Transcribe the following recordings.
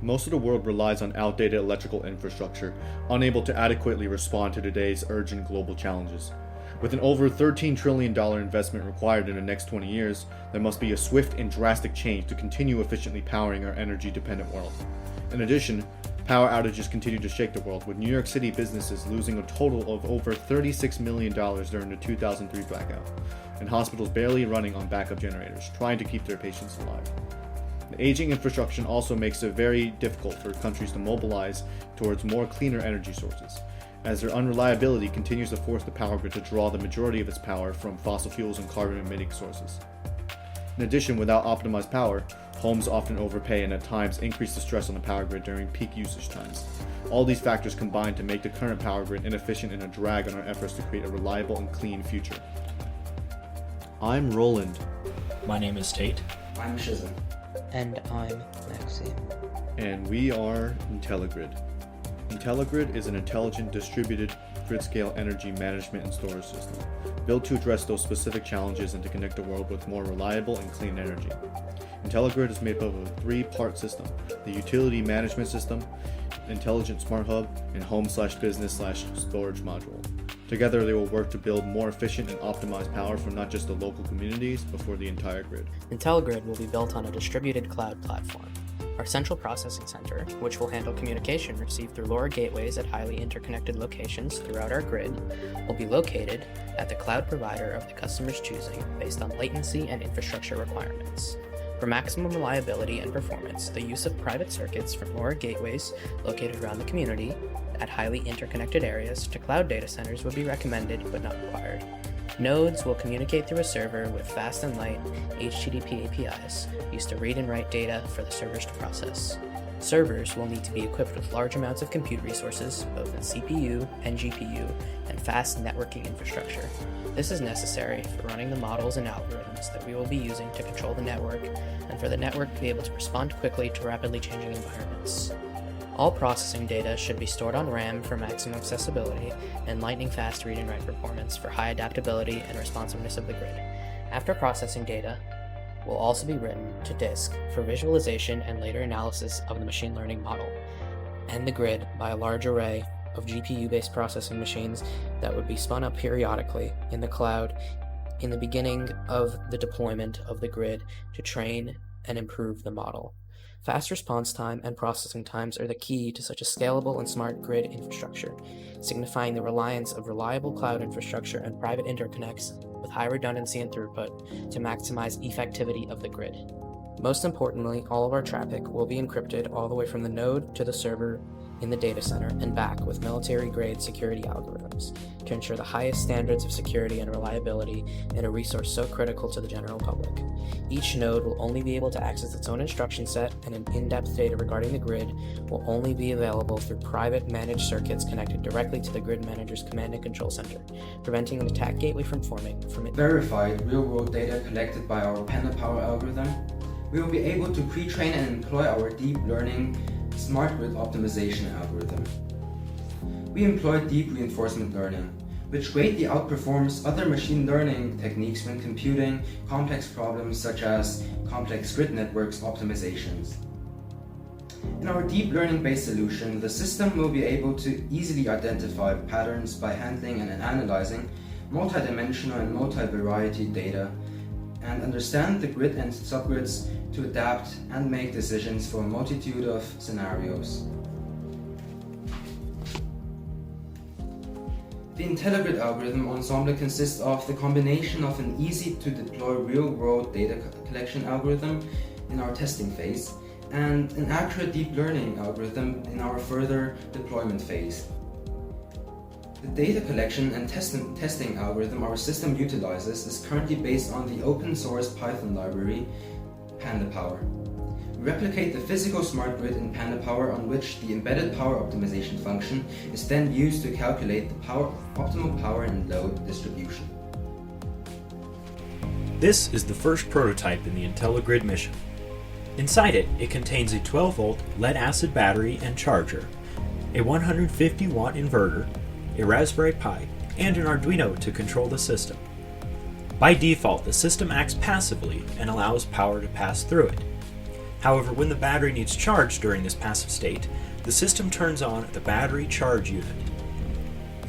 Most of the world relies on outdated electrical infrastructure, unable to adequately respond to today's urgent global challenges. With an over $13 trillion investment required in the next 20 years, there must be a swift and drastic change to continue efficiently powering our energy-dependent world. In addition, power outages continue to shake the world, with New York City businesses losing a total of over $36 million during the 2003 blackout, and hospitals barely running on backup generators, trying to keep their patients alive. The aging infrastructure also makes it very difficult for countries to mobilize towards more cleaner energy sources, as their unreliability continues to force the power grid to draw the majority of its power from fossil fuels and carbon-emitting sources. In addition, without optimized power, homes often overpay and at times increase the stress on the power grid during peak usage times. All these factors combine to make the current power grid inefficient and a drag on our efforts to create a reliable and clean future. I'm Roland. My name is Tate. I'm Shizhe. And I'm Maksim. And we are IntellaGrid. IntellaGrid is an intelligent, distributed, grid-scale energy management and storage system, built to address those specific challenges and to connect the world with more reliable and clean energy. IntellaGrid is made up of a three-part system: the utility management system, intelligent smart hub, and home/business/storage module. Together, they will work to build more efficient and optimized power for not just the local communities, but for the entire grid. IntellaGrid will be built on a distributed cloud platform. Our central processing center, which will handle communication received through LoRa gateways at highly interconnected locations throughout our grid, will be located at the cloud provider of the customer's choosing based on latency and infrastructure requirements. For maximum reliability and performance, the use of private circuits from LoRa gateways located around the community at highly interconnected areas to cloud data centers would be recommended but not required. Nodes will communicate through a server with fast and light HTTP APIs used to read and write data for the servers to process. Servers will need to be equipped with large amounts of compute resources, both in CPU and GPU, and fast networking infrastructure. This is necessary for running the models and algorithms that we will be using to control the network, and for the network to be able to respond quickly to rapidly changing environments. All processing data should be stored on RAM for maximum accessibility and lightning-fast read and write performance for high adaptability and responsiveness of the grid. After processing data, will also be written to disk for visualization and later analysis of the machine learning model, and the grid by a large array of GPU-based processing machines that would be spun up periodically in the cloud in the beginning of the deployment of the grid to train and improve the model. Fast response time and processing times are the key to such a scalable and smart grid infrastructure, signifying the reliance of reliable cloud infrastructure and private interconnects with high redundancy and throughput to maximize effectivity of the grid. Most importantly, all of our traffic will be encrypted all the way from the node to the server in the data center and back with military-grade security algorithms to ensure the highest standards of security and reliability in a resource so critical to the general public. Each node will only be able to access its own instruction set, and in-depth data regarding the grid will only be available through private managed circuits connected directly to the grid manager's command and control center, preventing an attack gateway from forming from it. Verified real-world data collected by our Panda Power algorithm, we will be able to pre-train and employ our deep learning smart grid optimization algorithm. We employ deep reinforcement learning, which greatly outperforms other machine learning techniques when computing complex problems such as complex grid networks optimizations. In our deep learning-based solution, the system will be able to easily identify patterns by handling and analyzing multidimensional and multi-variety data, and understand the grid and subgrids to adapt and make decisions for a multitude of scenarios. The IntellaGrid algorithm ensemble consists of the combination of an easy-to-deploy real-world data collection algorithm in our testing phase and an accurate deep learning algorithm in our further deployment phase. The data collection and testing algorithm our system utilizes is currently based on the open-source Python library PandaPower. We replicate the physical smart grid in PandaPower, on which the embedded power optimization function is then used to calculate the optimal power and load distribution. This is the first prototype in the IntellaGrid mission. Inside it, it contains a 12-volt lead-acid battery and charger, a 150-watt inverter, a Raspberry Pi, and an Arduino to control the system. By default, the system acts passively and allows power to pass through it. However, when the battery needs charge during this passive state, the system turns on the battery charge unit.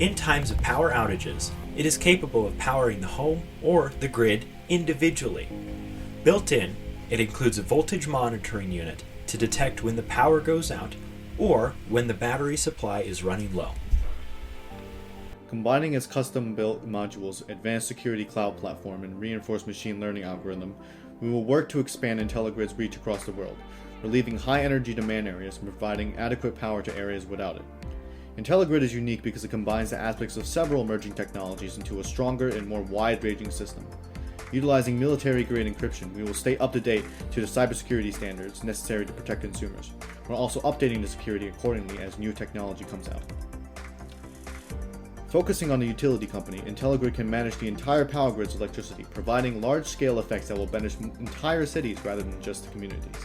In times of power outages, it is capable of powering the home or the grid individually. Built in, it includes a voltage monitoring unit to detect when the power goes out or when the battery supply is running low. Combining its custom-built modules, advanced security cloud platform, and reinforced machine learning algorithm, we will work to expand IntellaGrid's reach across the world, relieving high-energy demand areas and providing adequate power to areas without it. IntellaGrid is unique because it combines the aspects of several emerging technologies into a stronger and more wide-ranging system. Utilizing military-grade encryption, we will stay up to date to the cybersecurity standards necessary to protect consumers, while also updating the security accordingly as new technology comes out. Focusing on the utility company, IntellaGrid can manage the entire power grid's electricity, providing large-scale effects that will benefit entire cities rather than just the communities.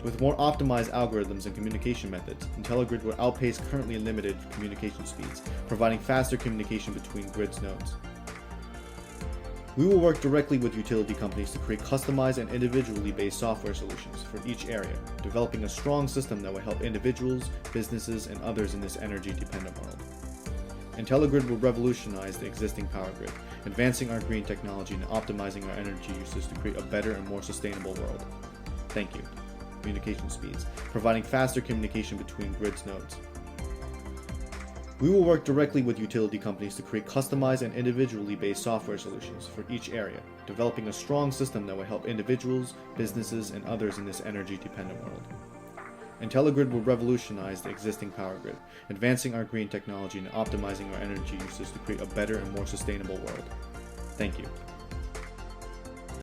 With more optimized algorithms and communication methods, IntellaGrid will outpace currently limited communication speeds, providing faster communication between grid's nodes. We will work directly with utility companies to create customized and individually based software solutions for each area, developing a strong system that will help individuals, businesses, and others in this energy-dependent world. IntellaGrid will revolutionize the existing power grid, advancing our green technology and optimizing our energy uses to create a better and more sustainable world. Thank you. Communication speeds, providing faster communication between grids nodes. We will work directly with utility companies to create customized and individually based software solutions for each area, developing a strong system that will help individuals, businesses, and others in this energy-dependent world. IntellaGrid will revolutionize the existing power grid, advancing our green technology and optimizing our energy uses to create a better and more sustainable world. Thank you.